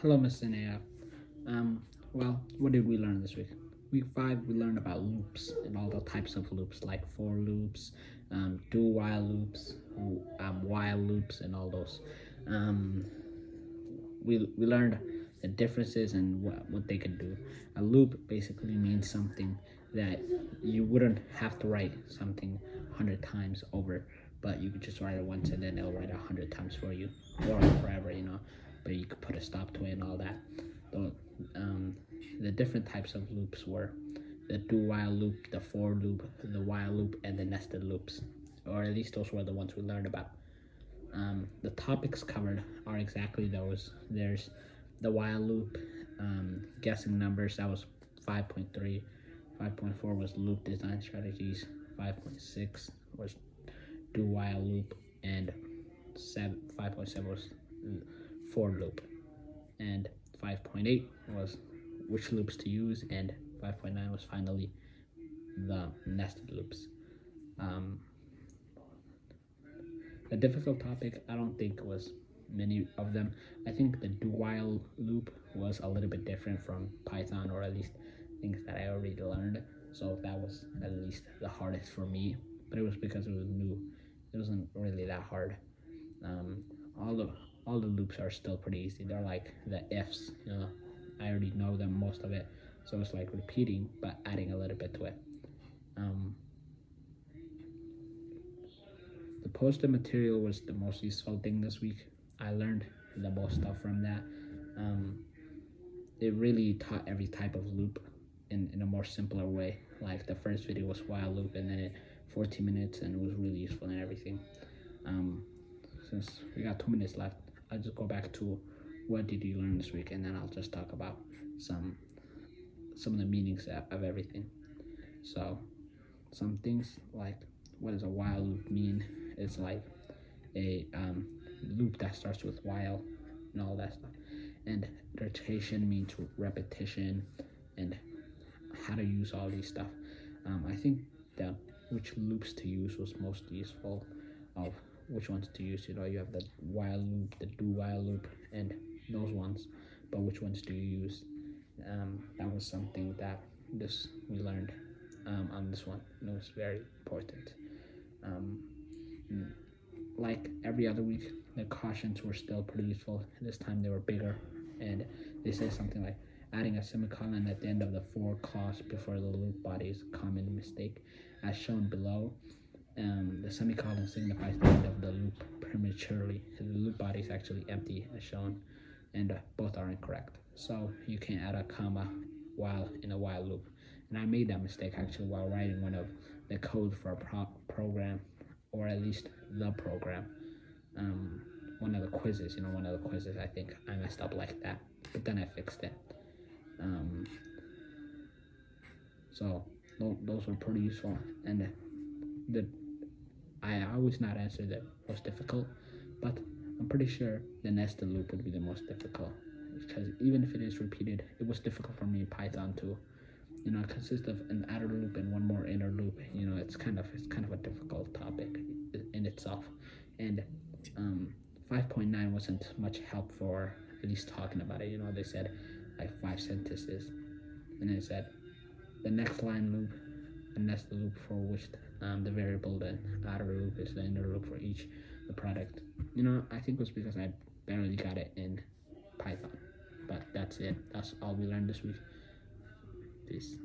Hello, Mr. Naya. Well, what did we learn this week? Week 5, we learned about loops and all the types of loops, like for loops, do while loops, while loops, and all those. Um, we learned the differences and what they could do. A loop basically means something that you wouldn't have to write something 100 times over, but you could just write it once and then it'll write 100 times for you, or forever. But you could put a stop to it and all that. The, um, the different types of loops were the do while loop, the for loop, the while loop, and the nested loops, or at least those were the ones we learned about. The topics covered are exactly those. There's the while loop, guessing numbers, that was 5.3. 5.4 was loop design strategies. 5.6 was do while loop, and 5.7 was for loop, and 5.8 was which loops to use, and 5.9 was finally the nested loops. Um, A difficult topic, I don't think was many of them. I think the do while loop was a little bit different from Python, or at least things that I already learned. So that was at least the hardest for me, but it was because it was new. It wasn't really that hard. Um, all the all the loops are still pretty easy. They're like the ifs, I already know them, most of it. So it's like repeating but adding a little bit to it. Um, The poster material was the most useful thing this week. I learned the most stuff from that. Um, it really taught every type of loop in a more simpler way. Like the first video was while loop, and then it 14 minutes, and it was really useful and everything. Um, since we got 2 minutes left, I'll just go back to what did you learn this week, and then I'll just talk about some some of the meanings of everything. So some things like, what does a while loop mean? It's like a loop that starts with while and all that stuff. And rotation means repetition, and how to use all these stuff. I think that which loops to use was most useful, of which ones to use. You have the while loop, the do while loop, and those ones. But which ones do you use? That was something that this we learned on this one. It was very important. Um, like every other week, the cautions were still pretty useful. This time they were bigger, and they say something like adding a semicolon at the end of the for clause before the loop body is a common mistake. As shown below, the semicolon signifies the end of the loop prematurely. The loop body is actually empty, as shown, and both are incorrect. So you can't add a comma while in a while loop. And I made that mistake actually while writing one of the code for a program, or at least the program. Um, one of the quizzes, I think I messed up like that, but then I fixed it. Um, so those were pretty useful, and the I always not answer that most difficult, but I'm pretty sure the nested loop would be the most difficult, because even if it is repeated, it was difficult for me in Python too. It consists of an outer loop and one more inner loop. It's kind of a difficult topic in itself, and 5.9 wasn't much help for at least talking about it. They said like 5 sentences, and it said the next line loop, and that's the loop for which the variable, the outer loop, is the inner loop for each the product. I think it was because I barely got it in Python, but that's it. That's all we learned this week. Peace.